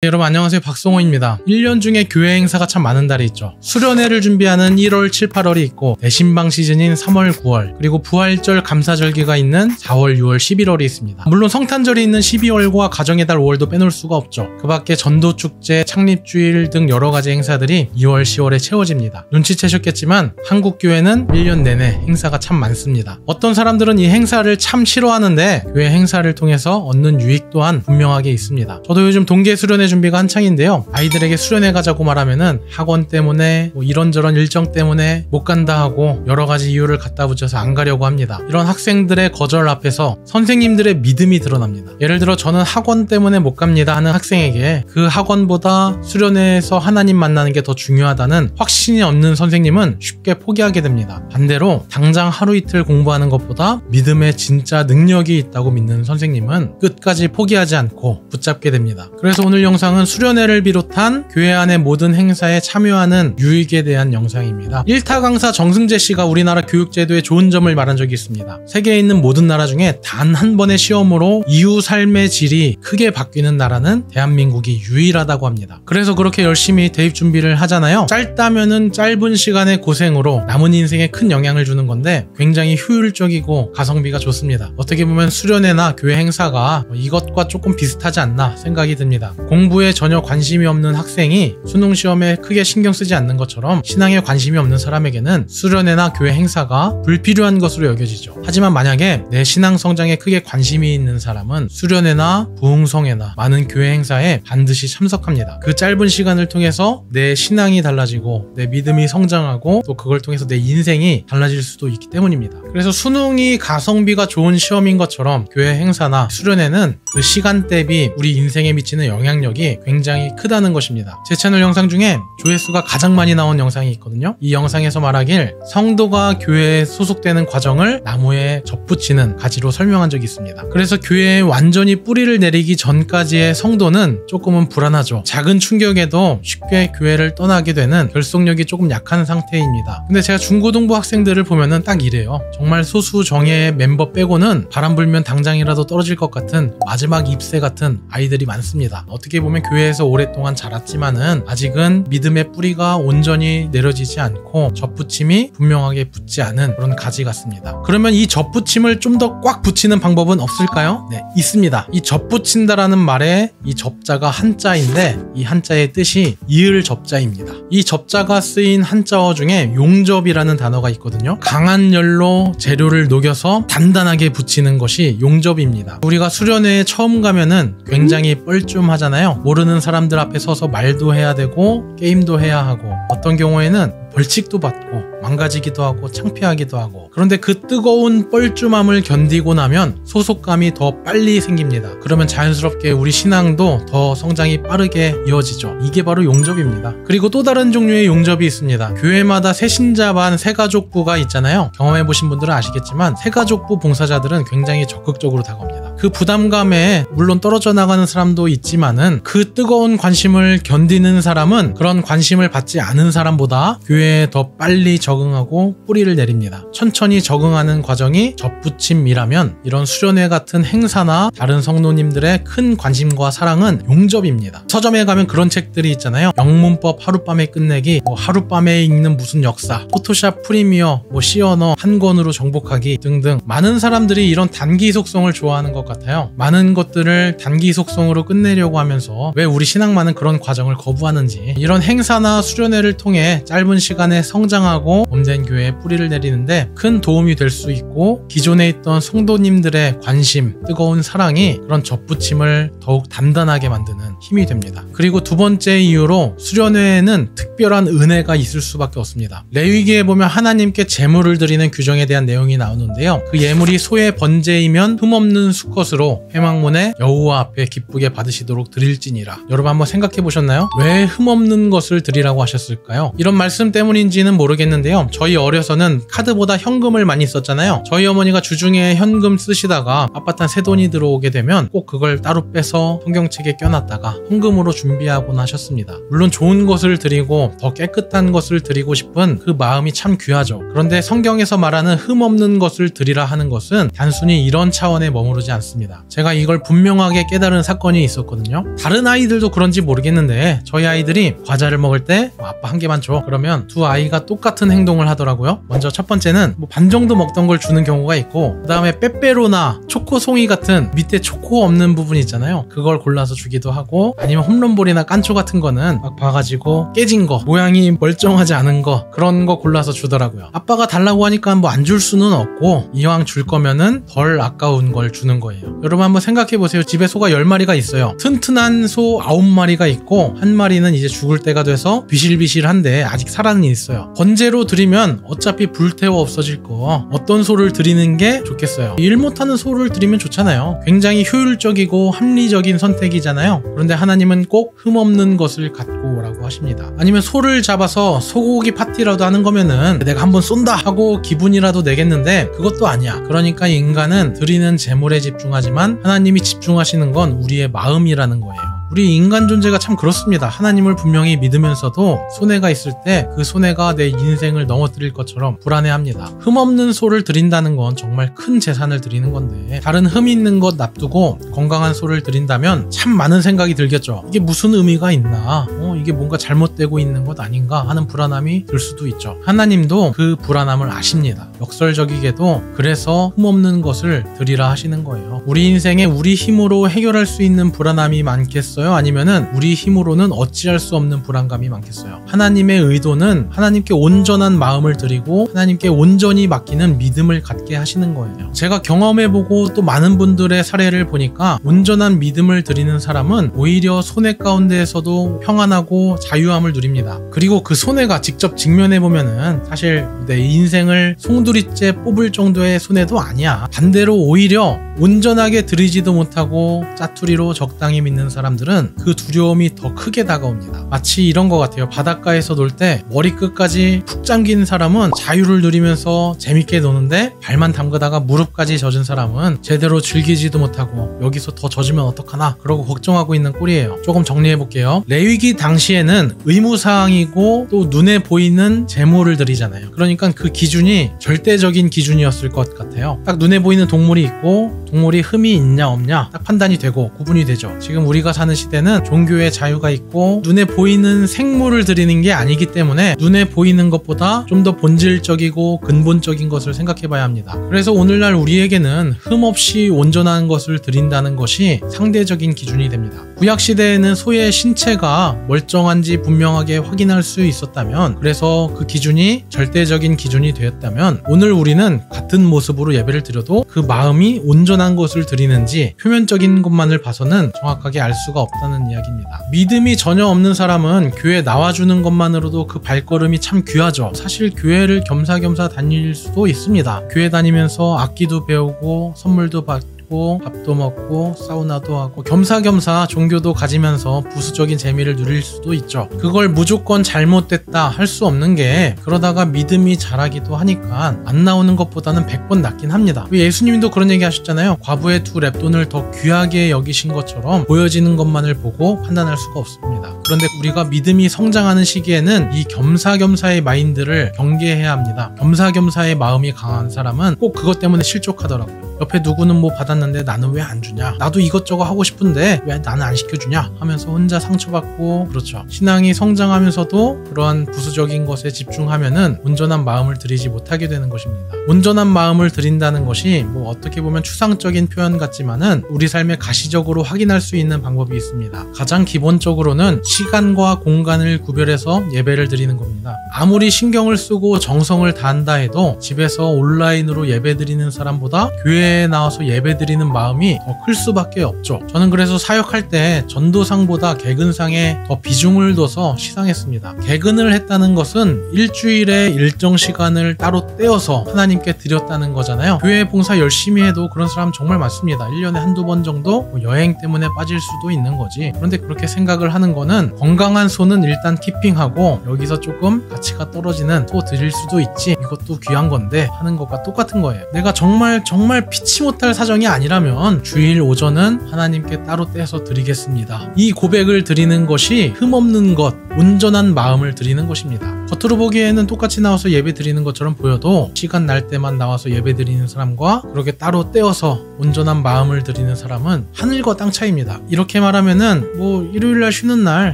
네, 여러분 안녕하세요. 박성호입니다. 1년 중에 교회 행사가 참 많은 달이 있죠. 수련회를 준비하는 1월, 7, 8월이 있고 대신방 시즌인 3월, 9월 그리고 부활절, 감사절기가 있는 4월, 6월, 11월이 있습니다. 물론 성탄절이 있는 12월과 가정의 달 5월도 빼놓을 수가 없죠. 그 밖에 전도축제, 창립주일 등 여러가지 행사들이 2월, 10월에 채워집니다. 눈치채셨겠지만 한국교회는 1년 내내 행사가 참 많습니다. 어떤 사람들은 이 행사를 참 싫어하는데 교회 행사를 통해서 얻는 유익 또한 분명하게 있습니다. 저도 요즘 동계 수련회 준비가 한창인데요. 아이들에게 수련회 가자고 말하면은 학원 때문에 이런저런 일정 때문에 못 간다 하고 여러가지 이유를 갖다 붙여서 안 가려고 합니다. 이런 학생들의 거절 앞에서 선생님들의 믿음이 드러납니다. 예를 들어 저는 학원 때문에 못 갑니다 하는 학생에게 그 학원보다 수련회에서 하나님 만나는 게 더 중요하다는 확신이 없는 선생님은 쉽게 포기하게 됩니다. 반대로 당장 하루 이틀 공부하는 것보다 믿음에 진짜 능력이 있다고 믿는 선생님은 끝까지 포기하지 않고 붙잡게 됩니다. 그래서 오늘 영상은 수련회를 비롯한 교회 안의 모든 행사에 참여하는 유익에 대한 영상입니다. 1타 강사 정승재 씨가 우리나라 교육제도의 좋은 점을 말한 적이 있습니다. 세계에 있는 모든 나라 중에 단 한 번의 시험으로 이후 삶의 질이 크게 바뀌는 나라는 대한민국이 유일하다고 합니다. 그래서 그렇게 열심히 대입 준비를 하잖아요. 짧다면은 짧은 시간의 고생으로 남은 인생에 큰 영향을 주는 건데 굉장히 효율적이고 가성비가 좋습니다. 어떻게 보면 수련회나 교회 행사가 이것과 조금 비슷하지 않나 생각이 듭니다. 공부에 전혀 관심이 없는 학생이 수능 시험에 크게 신경 쓰지 않는 것처럼 신앙에 관심이 없는 사람에게는 수련회나 교회 행사가 불필요한 것으로 여겨지죠. 하지만 만약에 내 신앙 성장에 크게 관심이 있는 사람은 수련회나 부흥성회나 많은 교회 행사에 반드시 참석합니다. 그 짧은 시간을 통해서 내 신앙이 달라지고 내 믿음이 성장하고 또 그걸 통해서 내 인생이 달라질 수도 있기 때문입니다. 그래서 수능이 가성비가 좋은 시험인 것처럼 교회 행사나 수련회는 그 시간 대비 우리 인생에 미치는 영향력이 굉장히 크다는 것입니다. 제 채널 영상 중에 조회수가 가장 많이 나온 영상이 있거든요. 이 영상에서 말하길 성도가 교회에 소속되는 과정을 나무에 접붙이는 가지로 설명한 적이 있습니다. 그래서 교회에 완전히 뿌리를 내리기 전까지의 성도는 조금은 불안하죠. 작은 충격에도 쉽게 교회를 떠나게 되는 결속력이 조금 약한 상태입니다. 근데 제가 중고등부 학생들을 보면은 딱 이래요. 정말 소수 정예의 멤버 빼고는 바람 불면 당장이라도 떨어질 것 같은 마지막 잎새 같은 아이들이 많습니다. 어떻게 보면 교회에서 오랫동안 자랐지만은 아직은 믿음의 뿌리가 온전히 내려지지 않고 접붙임이 분명하게 붙지 않은 그런 가지 같습니다. 그러면 이 접붙임을 좀 더 꽉 붙이는 방법은 없을까요? 네, 있습니다. 이 접붙인다라는 말에 이 접자가 한자인데 이 한자의 뜻이 이을 접자입니다. 이 접자가 쓰인 한자어 중에 용접이라는 단어가 있거든요. 강한 열로 재료를 녹여서 단단하게 붙이는 것이 용접입니다. 우리가 수련회에 처음 가면은 굉장히 뻘쭘하잖아요. 모르는 사람들 앞에 서서 말도 해야 되고 게임도 해야 하고 어떤 경우에는 벌칙도 받고 망가지기도 하고 창피하기도 하고 그런데 그 뜨거운 뻘쭘함을 견디고 나면 소속감이 더 빨리 생깁니다. 그러면 자연스럽게 우리 신앙도 더 성장이 빠르게 이어지죠. 이게 바로 용접입니다. 그리고 또 다른 종류의 용접이 있습니다. 교회마다 새신자반 새가족부가 있잖아요. 경험해보신 분들은 아시겠지만 새가족부 봉사자들은 굉장히 적극적으로 다가옵니다. 그 부담감에 물론 떨어져 나가는 사람도 있지만은 그 뜨거운 관심을 견디는 사람은 그런 관심을 받지 않은 사람보다 교회에 더 빨리 적응하고 뿌리를 내립니다. 천천히 적응하는 과정이 접붙임이라면 이런 수련회 같은 행사나 다른 성도님들의 큰 관심과 사랑은 용접입니다. 서점에 가면 그런 책들이 있잖아요. 영문법 하룻밤에 끝내기, 하룻밤에 읽는 무슨 역사, 포토샵 프리미어, 시언어 한 권으로 정복하기 등등 많은 사람들이 이런 단기 속성을 좋아하는 것 같아요. 많은 것들을 단기 속성으로 끝내려고 하면서 왜 우리 신앙만은 그런 과정을 거부하는지 이런 행사나 수련회를 통해 짧은 시간에 성장하고 몸된 교회에 뿌리를 내리는데 큰 도움이 될 수 있고 기존에 있던 성도님들의 관심, 뜨거운 사랑이 그런 접붙임을 더욱 단단하게 만드는 힘이 됩니다. 그리고 두 번째 이유로 수련회에는 특별한 은혜가 있을 수밖에 없습니다. 레위기에 보면 하나님께 제물을 드리는 규정에 대한 내용이 나오는데요. 그 예물이 소의 번제이면 흠없는 수컷으로 회막문에 여호와 앞에 기쁘게 받으시도록 드릴지니라. 여러분 한번 생각해 보셨나요? 왜 흠없는 것을 드리라고 하셨을까요? 이런 말씀 때문인지는 모르겠는데요. 저희 어려서는 카드보다 현금을 많이 썼잖아요. 저희 어머니가 주중에 현금 쓰시다가 빳빳한 새돈이 들어오게 되면 꼭 그걸 따로 빼서 성경책에 껴놨다가 헌금으로 준비하곤 하셨습니다. 물론 좋은 것을 드리고 더 깨끗한 것을 드리고 싶은 그 마음이 참 귀하죠. 그런데 성경에서 말하는 흠없는 것을 드리라 하는 것은 단순히 이런 차원에 머무르지 않습니다. 제가 이걸 분명하게 깨달은 사건이 있었거든요. 다른 아이들도 그런지 모르겠는데 저희 아이들이 과자를 먹을 때 아빠 한 개만 줘. 그러면 두 아이가 똑같은 행동을 하더라고요. 먼저 첫 번째는 반 정도 먹던 걸 주는 경우가 있고, 그 다음에 빼빼로나 초코송이 같은 밑에 초코 없는 부분 있잖아요. 그걸 골라서 주기도 하고, 아니면 홈런볼이나 깐초 같은 거는 막 봐가지고 깨진 거, 모양이 멀쩡하지 않은 거, 그런 거 골라서 주더라고요. 아빠가 달라고 하니까 뭐 안 줄 수는 없고, 이왕 줄 거면은 덜 아까운 걸 주는 거예요. 여러분 한번 생각해보세요. 집에 소가 10마리가 있어요. 튼튼한 소 9마리가 있고, 한 마리는 이제 죽을 때가 돼서 비실비실한데 아직 살아는 있어요. 번제로 드리면 어차피 불태워 없어질 거, 어떤 소를 드리는 게 좋겠어요? 일 못하는 소를 드리면 좋잖아요. 굉장히 효율적이고 합리적인 선택이잖아요. 그런데 하나님은 꼭 흠없는 것을 갖고 오라고 하십니다. 아니면 소를 잡아서 소고기 파티라도 하는 거면은 내가 한번 쏜다 하고 기분이라도 내겠는데 그것도 아니야. 그러니까 인간은 드리는 재물에 집중하지만 하나님이 집중하시는 건 우리의 마음이라는 거예요. 우리 인간 존재가 참 그렇습니다. 하나님을 분명히 믿으면서도 손해가 있을 때 그 손해가 내 인생을 넘어뜨릴 것처럼 불안해합니다. 흠없는 소를 드린다는 건 정말 큰 재산을 드리는 건데, 다른 흠 있는 것 놔두고 건강한 소를 드린다면 참 많은 생각이 들겠죠. 이게 무슨 의미가 있나? 이게 뭔가 잘못되고 있는 것 아닌가 하는 불안함이 들 수도 있죠. 하나님도 그 불안함을 아십니다. 역설적이게도 그래서 흠없는 것을 드리라 하시는 거예요. 우리 인생에 우리 힘으로 해결할 수 있는 불안함이 많겠어요? 아니면은 우리 힘으로는 어찌할 수 없는 불안감이 많겠어요? 하나님의 의도는 하나님께 온전한 마음을 드리고 하나님께 온전히 맡기는 믿음을 갖게 하시는 거예요. 제가 경험해보고 또 많은 분들의 사례를 보니까 온전한 믿음을 드리는 사람은 오히려 손해 가운데에서도 평안하고 자유함을 누립니다. 그리고 그 손해가 직접 직면해보면은 사실 내 인생을 송두리째 뽑을 정도의 손해도 아니야. 반대로 오히려 온전하게 드리지도 못하고 짜투리로 적당히 믿는 사람들은 그 두려움이 더 크게 다가옵니다. 마치 이런 것 같아요. 바닷가에서 놀 때 머리끝까지 푹 잠긴 사람은 자유를 누리면서 재밌게 노는데, 발만 담그다가 무릎까지 젖은 사람은 제대로 즐기지도 못하고 여기서 더 젖으면 어떡하나 그러고 걱정하고 있는 꼴이에요. 조금 정리해볼게요. 레위기 당시에는 의무사항이고 또 눈에 보이는 제물을 드리잖아요. 그러니까 그 기준이 절대적인 기준이었을 것 같아요. 딱 눈에 보이는 동물이 있고 동물이 흠이 있냐 없냐 딱 판단이 되고 구분이 되죠. 지금 우리가 사는 시대는 종교의 자유가 있고 눈에 보이는 생물을 드리는 게 아니기 때문에 눈에 보이는 것보다 좀 더 본질적이고 근본적인 것을 생각해 봐야 합니다. 그래서 오늘날 우리에게는 흠 없이 온전한 것을 드린다는 것이 상대적인 기준이 됩니다. 구약시대에는 소의 신체가 멀쩡한지 분명하게 확인할 수 있었다면, 그래서 그 기준이 절대적인 기준이 되었다면, 오늘 우리는 같은 모습으로 예배를 드려도 그 마음이 온전한 것을 드리는지 표면적인 것만을 봐서는 정확하게 알 수가 없다는 이야기입니다. 믿음이 전혀 없는 사람은 교회 나와주는 것만으로도 그 발걸음이 참 귀하죠. 사실 교회를 겸사겸사 다닐 수도 있습니다. 교회 다니면서 악기도 배우고 선물도 받고 밥도 먹고 사우나도 하고 겸사겸사 종교도 가지면서 부수적인 재미를 누릴 수도 있죠. 그걸 무조건 잘못됐다 할 수 없는 게, 그러다가 믿음이 자라기도 하니까 안 나오는 것보다는 100번 낫긴 합니다. 예수님도 그런 얘기 하셨잖아요. 과부의 2렙돈을 더 귀하게 여기신 것처럼 보여지는 것만을 보고 판단할 수가 없습니다. 그런데 우리가 믿음이 성장하는 시기에는 이 겸사겸사의 마인드를 경계해야 합니다. 겸사겸사의 마음이 강한 사람은 꼭 그것 때문에 실족하더라고요. 옆에 누구는 뭐 받았는데 나는 왜 안 주냐, 나도 이것저것 하고 싶은데 왜 나는 안 시켜주냐 하면서 혼자 상처받고, 그렇죠. 신앙이 성장하면서도 그러한 부수적인 것에 집중하면은 온전한 마음을 드리지 못하게 되는 것입니다. 온전한 마음을 드린다는 것이 뭐 어떻게 보면 추상적인 표현 같지만은 우리 삶에 가시적으로 확인할 수 있는 방법이 있습니다. 가장 기본적으로는 시간과 공간을 구별해서 예배를 드리는 겁니다. 아무리 신경을 쓰고 정성을 다한다 해도 집에서 온라인으로 예배 드리는 사람보다 교회에 나와서 예배 드리는 마음이 더 클 수밖에 없죠. 저는 그래서 사역할 때 전도상보다 개근상에 더 비중을 둬서 시상했습니다. 개근을 했다는 것은 일주일에 일정 시간을 따로 떼어서 하나님께 드렸다는 거잖아요. 교회 봉사 열심히 해도 그런 사람 정말 많습니다. 1년에 한두 번 정도 여행 때문에 빠질 수도 있는 거지. 그런데 그렇게 생각을 하는 거는 하나님께서는 건강한 소는 일단 키핑하고 여기서 조금 가치가 떨어지는 소 드릴 수도 있지, 이것도 귀한 건데 하는 것과 똑같은 거예요. 내가 정말 피치 못할 사정이 아니라면 주일 오전은 하나님께 따로 떼서 드리겠습니다. 이 고백을 드리는 것이 흠없는 것, 온전한 마음을 드리는 것입니다. 겉으로 보기에는 똑같이 나와서 예배 드리는 것처럼 보여도 시간 날 때만 나와서 예배 드리는 사람과 그렇게 따로 떼어서 온전한 마음을 드리는 사람은 하늘과 땅 차이입니다. 이렇게 말하면은 뭐 일요일날 쉬는 날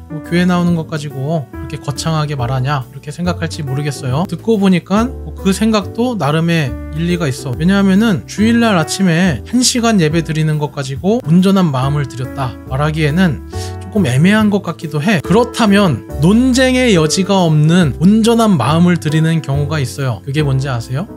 뭐 교회 나오는 것 가지고 그렇게 거창하게 말하냐 이렇게 생각할지 모르겠어요. 듣고 보니까 그 생각도 나름의 일리가 있어. 왜냐하면은 주일날 아침에 1시간 예배 드리는 것 가지고 온전한 마음을 드렸다 말하기에는 조금 애매한 것 같기도 해. 그렇다면 논쟁의 여지가 없는 온전한 마음을 드리는 경우가 있어요. 그게 뭔지 아세요?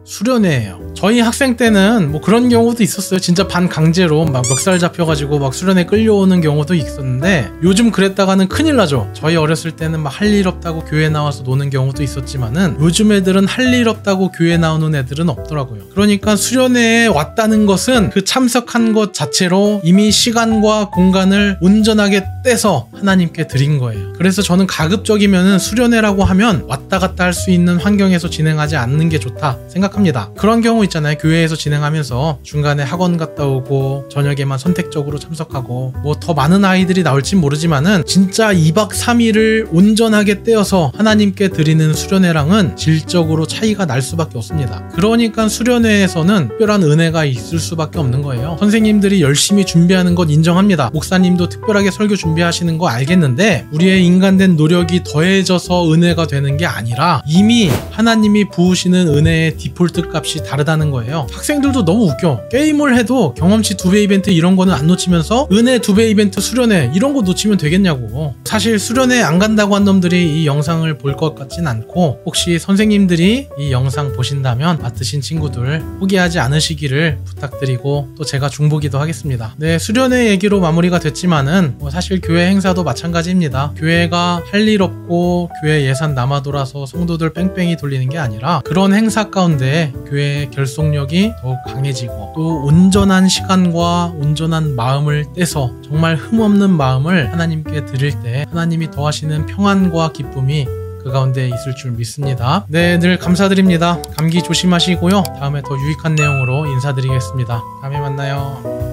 수련회예요. 저희 학생 때는 뭐 그런 경우도 있었어요. 진짜 반강제로 막 멱살 잡혀가지고 막 수련회 끌려오는 경우도 있었는데, 요즘 그랬다가는 큰일 나죠. 저희 어렸을 때는 막 할 일 없다고 교회 나와서 노는 경우도 있었지만은 요즘 애들은 할 일 없다고 교회 나오는 애들은 없더라고요. 그러니까 수련회에 왔다는 것은 그 참석한 것 자체로 이미 시간과 공간을 온전하게 떼서 하나님께 드린 거예요. 그래서 저는 가급적이면은 수련회라고 하면 왔다 갔다 할 수 있는 환경에서 진행하지 않는 게 좋다 생각합니다. 그런 경우 있잖아요. 교회에서 진행하면서 중간에 학원 갔다 오고 저녁에만 선택적으로 참석하고 뭐 더 많은 아이들이 나올진 모르지만은 진짜 2박 3일을 온전하게 떼어서 하나님께 드리는 수련회랑은 질적으로 차이가 날 수밖에 없습니다. 그러니까 수련회에서는 특별한 은혜가 있을 수밖에 없는 거예요. 선생님들이 열심히 준비하는 것 인정합니다. 목사님도 특별하게 설교 준비하시는 거 알겠는데 우리의 인간된 노력이 더해져서 은혜가 되는 게 아니라 이미 하나님이 부으시는 은혜의 디폴트 값이 다르다는 거예요. 학생들도 너무 웃겨. 게임을 해도 경험치 2배 이벤트 이런 거는 안 놓치면서 은혜 2배 이벤트 수련회 이런 거 놓치면 되겠냐고. 사실 수련회 안 간다고 한 놈들이 이 영상을 볼 것 같진 않고, 혹시 선생님들이 이 영상 보신다면 맡으신 친구들 포기하지 않으시기를 부탁드리고 또 제가 중보기도 하겠습니다. 네, 수련회 얘기로 마무리가 됐지만은 뭐 사실 교회 행사도 마찬가지입니다. 교회가 할 일 없고 교회 예산 남아 돌아서 성도들 뺑뺑이 돌리는 게 아니라 그런 행사 가운데 교회의 결속력이 더욱 강해지고 또 온전한 시간과 온전한 마음을 떼서 정말 흠없는 마음을 하나님께 드릴 때 하나님이 더하시는 평안과 기쁨이 그 가운데 있을 줄 믿습니다. 네, 늘 감사드립니다. 감기 조심하시고요. 다음에 더 유익한 내용으로 인사드리겠습니다. 다음에 만나요.